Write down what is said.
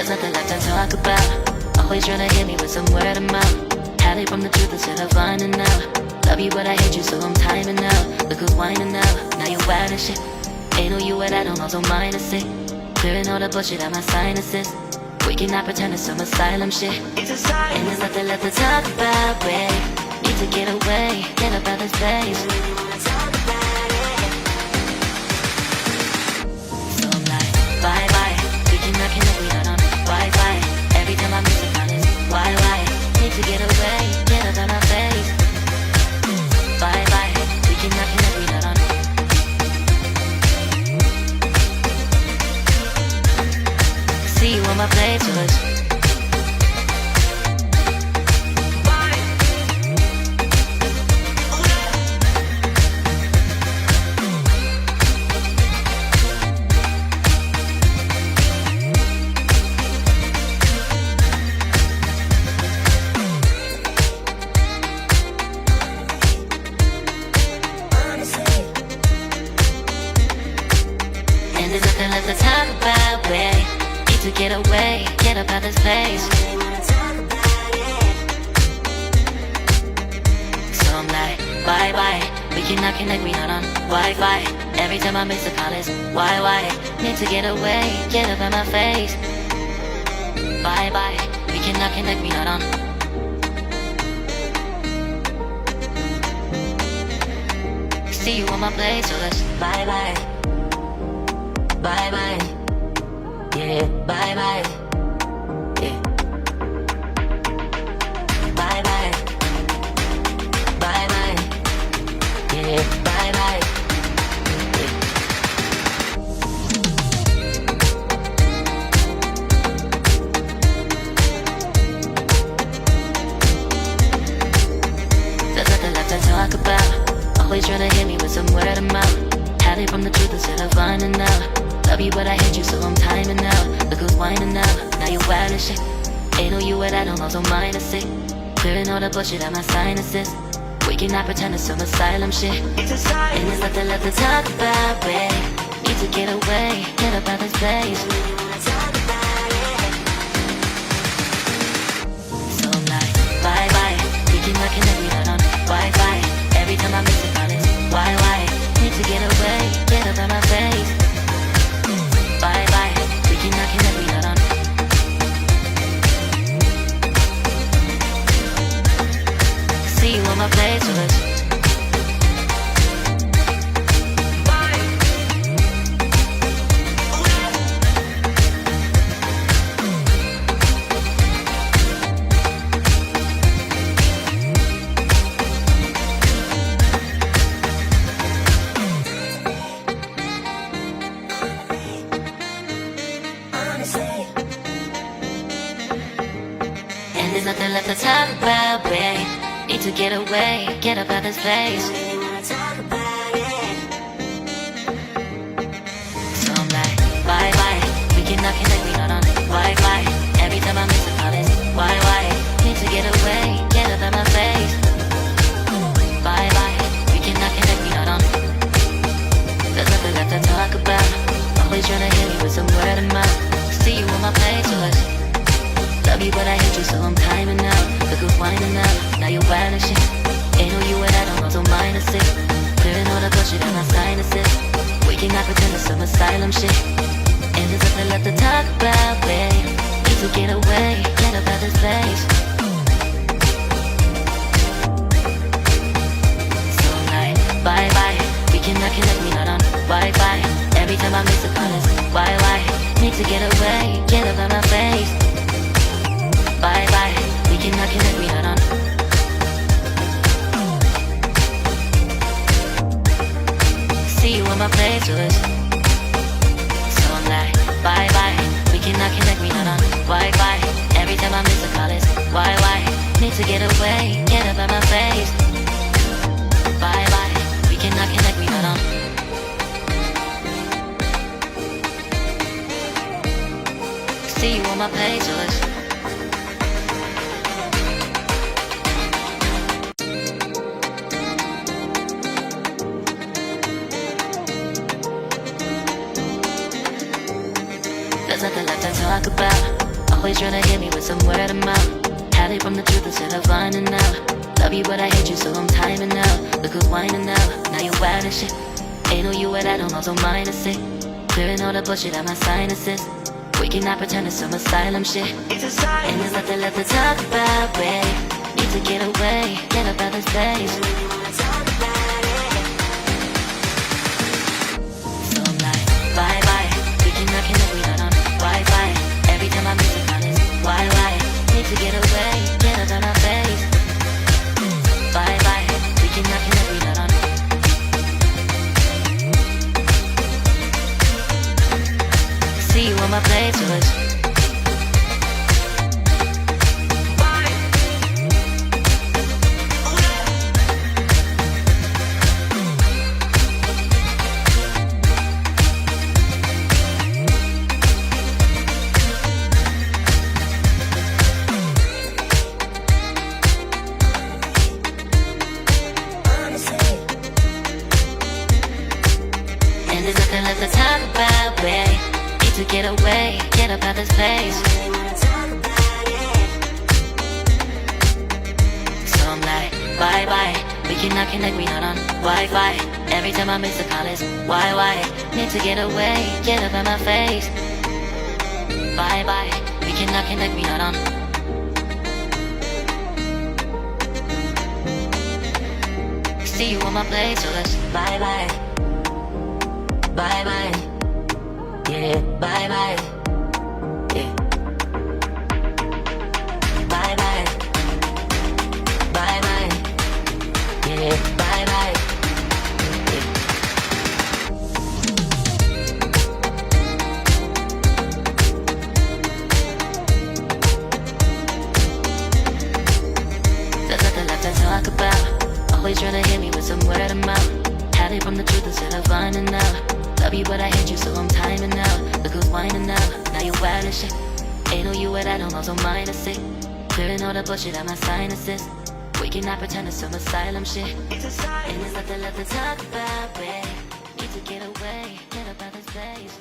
There's nothing left to talk about. Always trying to hit me with some word of mouth. Hide it from the truth instead of finding out. Love you but I hate you so I'm timing out. Look who's whining out, now you wild and shit. Ain't no you at all, also minus it. Clearing all the bullshit out my sinuses. We cannot pretend it's some asylum shit. And there's nothing left to talk about, babe. Need to get away, get up out this place. So I'm like, bye bye. We cannot connect, we not on Wi-Fi. Every time I miss it, on this why? Need to get away, get up out my face. Bye bye. We cannot connect, we not on. See you on my playlist. And there's nothing left to talk about, babe. To get away, get up out this place. So I'm like, bye bye. We cannot connect, we not on Wi-Fi. Every time I miss a call it's why? Need to get away, get up out my face. Bye bye. We cannot connect, we not on. See you on my place, so let's bye bye. Bye bye. Yeah, bye bye. Yeah. Bye bye. Bye bye. Yeah, bye bye. Yeah. There's nothing left to talk about. Always trying to hit me with some word of mouth. Hide it from the truth instead of finding out. Love you but I hate you so I'm timing out. Look who's whining out, now you wild and shit. Ain't no you at all, also minus it. Clearing all the bullshit out my sinuses. We cannot pretend it's some asylum shit. And there's nothing left to talk about, babe. Need to get away, get up out this place. So I'm like, bye bye. We cannot connect, we not on Wi-Fi. Every time I miss it, on it's why? Need to get away, get up out my face. Bye bye, we cannot connect, we not on. See you on my playlist. And there's nothing left to talk about, babe. Need to get away, get up out this place. So I'm like, bye bye. We cannot connect, we not on Wi-Fi. Every time I miss a call it's why? Need to get away, get up out my face. Bye bye. We cannot connect, we not on. There's nothing left to talk about. Always trying to hit me with some word of mouth. See you on my playlist. Love you but I hate you so I'm timing out. Look who's whining out, now you wild and shit. Ain't no you at all, also minus it. Clearing all the bullshit out my sinuses. We cannot pretend it's some asylum shit. And there's nothing left to talk about, babe. Need to get away, get up out this place. So I'm like, bye bye. We cannot connect, we not on Wi-Fi. Every time I miss a call it's why? Need to get away, get up out my face. Bye bye, we cannot connect, we not on. See you on my playlist. So I'm like, bye bye, we cannot connect, we not on Wi-Fi. Every time I miss a call it's why? Need to get away, get up out my face. Bye bye, we cannot connect, we not on. See you on my playlist. There's nothing left to talk about. Always tryna hit me with some word of mouth. Hide it from the truth instead of finding out. Love you but I hate you so I'm timing out. Look who's whining now, now you wild and shit. Ain't no you at I don't also minus it. Clearing all the bullshit out my sinuses. We cannot pretend it's some asylum shit. It's a sign. And there's nothing left to talk about, babe. Need to get away, get up out this place. So I'm like, bye bye. We cannot connect, we not on Wi-Fi. Every time I miss a call it's why? Need to get away, get up out my face. Bye bye. We cannot connect, we not on. See you on my playlist. And there's nothing left to talk about, babe. Need to get away, get up out this place. So I'm like, bye bye. We cannot connect, we not on Wi-Fi. Every time I miss a call it's why? Need to get away, get up out my face. Bye bye. We cannot connect, we not on. See you on my place, so let's bye bye. Bye bye. Yeah, bye bye. Yeah. Bye bye. Bye bye. Yeah, bye bye. Yeah. There's nothing left to talk about. Always tryna hit me with some word of mouth. Hide it from the truth instead of finding out. Love you but I hate you so I'm timing out. Look who's whining now, now you wild and shit. Ain't no you at I don't also minus it. Clearing all the bullshit out my sinuses. We cannot pretend it's some asylum shit. It's a sign. And there's nothing left to talk about, babe. Need to get away, get up out this place.